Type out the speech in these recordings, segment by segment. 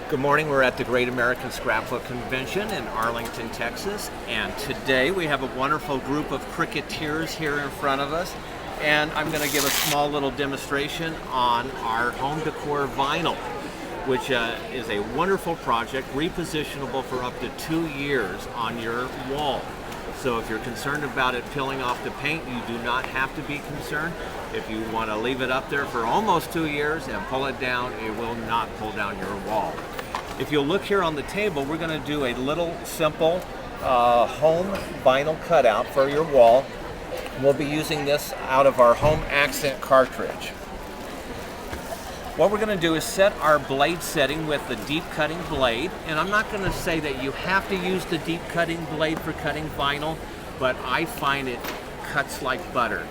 Good morning. We're at the Great American Scrapbook Convention in Arlington, Texas, and today we have a wonderful group of Cricuteers here in front of us, and I'm going to give a small little demonstration on our home decor vinyl, which is a wonderful project, repositionable for up to 2 years on your wall. So if you're concerned about it peeling off the paint, you do not have to be concerned. If you want to leave it up there for almost 2 years and pull it down, it will not pull down your wall. If you'll look here on the table, we're going to do a little simple home vinyl cutout for your wall. We'll be using this out of our home accent cartridge. What we're going to do is set our blade setting with the deep cutting blade, and I'm not going to say that you have to use the deep cutting blade for cutting vinyl, but I find it cuts like butter.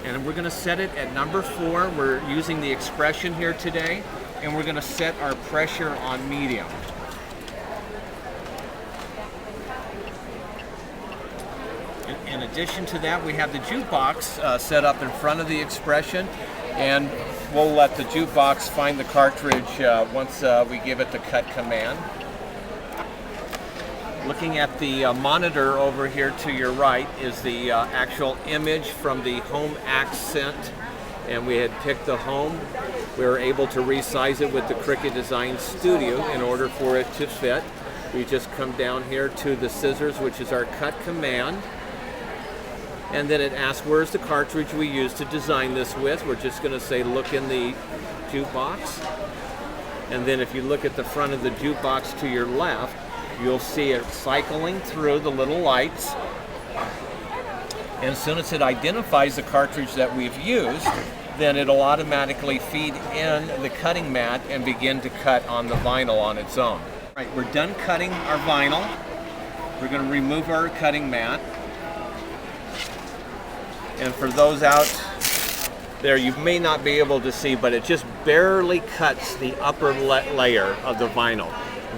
And we're going to set it at number 4. We're using the expression here today, and we're going to set our pressure on medium. In addition to that, we have the jukebox set up in front of the expression, and we'll let the jukebox find the cartridge once we give it the cut command. Looking at the monitor over here to your right is the actual image from the home accent, and we had picked the home. We were able to resize it with the Cricut Design Studio in order for it to fit. We just come down here to the scissors, which is our cut command. And then it asks, where's the cartridge we used to design this with? We're just going to say, look in the jukebox. And then if you look at the front of the jukebox to your left, you'll see it cycling through the little lights. And as soon as it identifies the cartridge that we've used, then it'll automatically feed in the cutting mat and begin to cut on the vinyl on its own. All right, we're done cutting our vinyl. We're going to remove our cutting mat. And for those out there, you may not be able to see, but it just barely cuts the upper layer of the vinyl.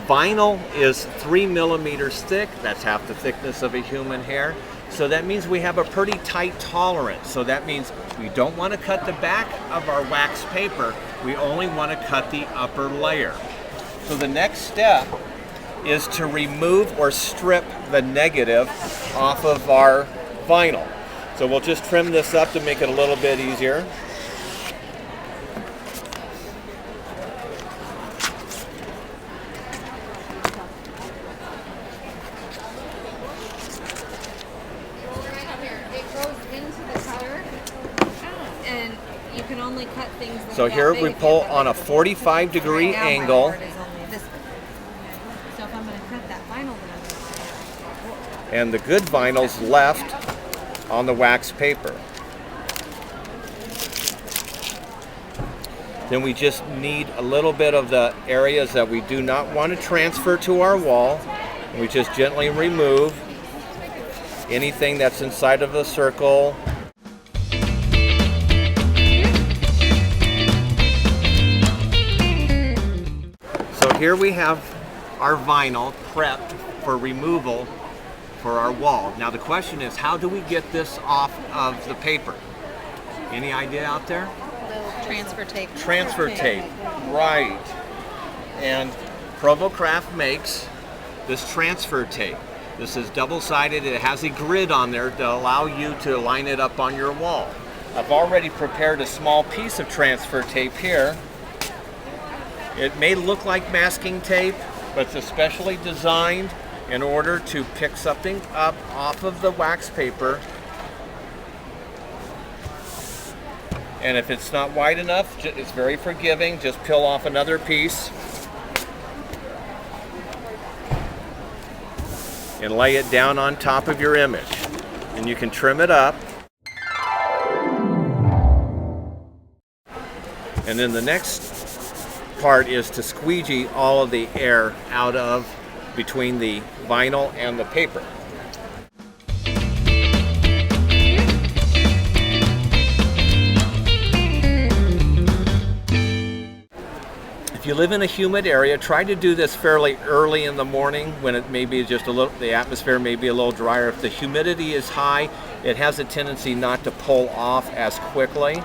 Vinyl is 3 millimeters thick. That's half the thickness of a human hair. So that means we have a pretty tight tolerance. So that means we don't want to cut the back of our wax paper. We only want to cut the upper layer. So the next step is to remove or strip the negative off of our vinyl. So we'll just trim this up to make it a little bit easier. It goes into the cutter, and you can only cut things like so here we pull on a 45-degree angle. So if I'm going to cut that vinyl, and the good vinyl's left on the wax paper. Then we just need a little bit of the areas that we do not want to transfer to our wall. We just gently remove anything that's inside of the circle. So here we have our vinyl prepped for removal for our wall. Now the question is, how do we get this off of the paper? Any idea out there? transfer tape. Transfer tape, right. And Provocraft makes this transfer tape. This is double-sided. It has a grid on there to allow you to line it up on your wall. I've already prepared a small piece of transfer tape here. It may look like masking tape, but it's especially designed in order to pick something up off of the wax paper. And if it's not wide enough, it's very forgiving. Just peel off another piece and lay it down on top of your image. And you can trim it up. And then the next part is to squeegee all of the air out of between the vinyl and the paper. If you live in a humid area, try to do this fairly early in the morning when it may be just a little, the atmosphere may be a little drier. If the humidity is high, it has a tendency not to pull off as quickly.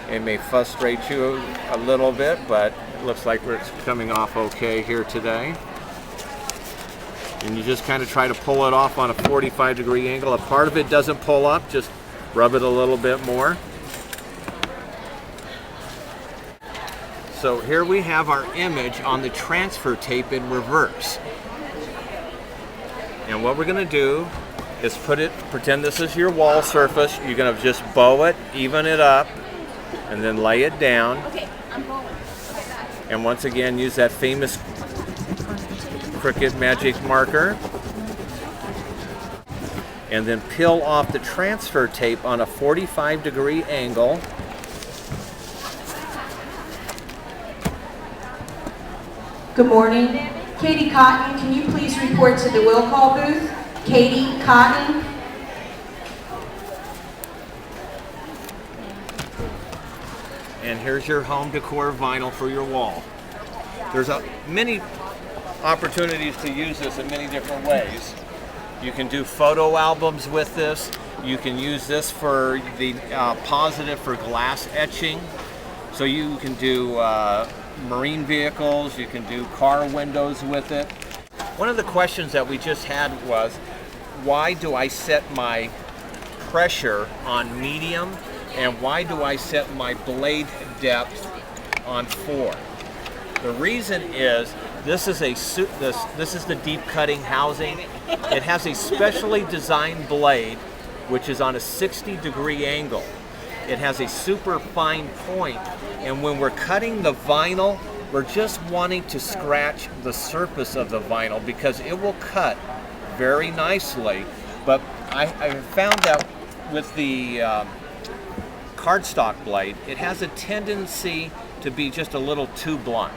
It may frustrate you a little bit, but looks like it's coming off okay here today. And you just kind of try to pull it off on a 45-degree angle. If part of it doesn't pull up, just rub it a little bit more. So here we have our image on the transfer tape in reverse. And what we're going to do is pretend this is your wall surface. You're going to just bow it, even it up, and then lay it down. Okay, I'm bowing. And once again, use that famous Cricut magic marker. And then peel off the transfer tape on a 45-degree angle. Good morning. Katie Cotton, can you please report to the will call booth? Katie Cotton. And here's your home decor vinyl for your wall. There's many opportunities to use this in many different ways. You can do photo albums with this. You can use this for the positive for glass etching. So you can do marine vehicles, you can do car windows with it. One of the questions that we just had was, why do I set my pressure on medium, and why do I set my blade depth on 4? The reason is this is the deep cutting housing. It has a specially designed blade which is on a 60-degree angle. It has a super fine point, and when we're cutting the vinyl, we're just wanting to scratch the surface of the vinyl because it will cut very nicely. But I found that with the cardstock blade, it has a tendency to be just a little too blunt.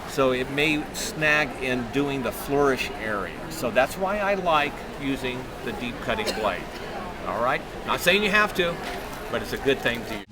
So it may snag in doing the flourish area. So that's why I like using the deep cutting blade. All right, not saying you have to, but it's a good thing to use.